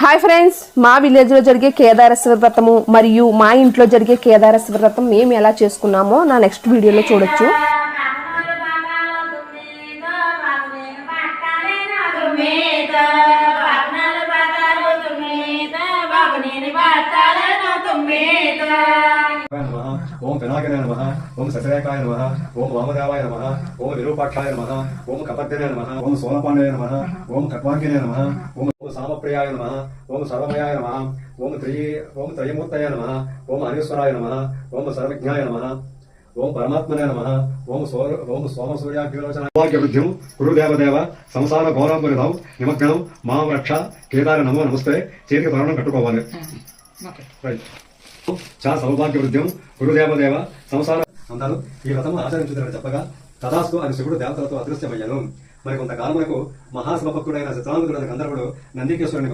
Hi friends, మా village లో జరిగే కేదారేశ్వర వ్రతము మరియు మా ఇంట్లో జరిగే కేదారేశ్వర వ్రతం మేము ఎలా చేసుకున్నామో నా నెక్స్ట్ వీడియోలో చూడొచ్చు. ఓం పినాకినే నమః, ఓం సచరేకాయ నమః, ఓం వామదేవాయ నమః, ఓం విరూపాక్షాయ నమః, ఓం కపర్దినే నమః, ఓం సోలపాండయ నమః, ఓం ఖట్వాంగినే నమః, ఓం సామప్రియాయ నమః, ఓం సర్వమయాయ నమః, ఓం త్రయమూర్తయ నమః, ఓం హరీశ్వరాయ నమః, ఓం సర్వజ్ఞాయ నమః, ఓం పరమాత్మనే నమః, ఓం సోమసూర్యాగ్నిలోచనాభ్యం గురుదేవదేవ సంసార ఘోరాంబరిధం నిమగ్నం మాం రక్ష కేదార నమో నమస్తే. చేతికి తరుణం కట్టుకోవాలి. చా సౌభాగ్యవృద్ధ్యం గురుదేవదేవ సంసార అందరూ ఈ వ్రతం ఆచరించుతారని చెప్పగా తదాస్తు అని శివుడు దేవతలతో అదృశ్యమయ్యాను. మరి కొంతకాలమునకు మహాశివభక్తుడైన చిత్రాంగుడైన గంధర్వుడు నందికేశ్వరుని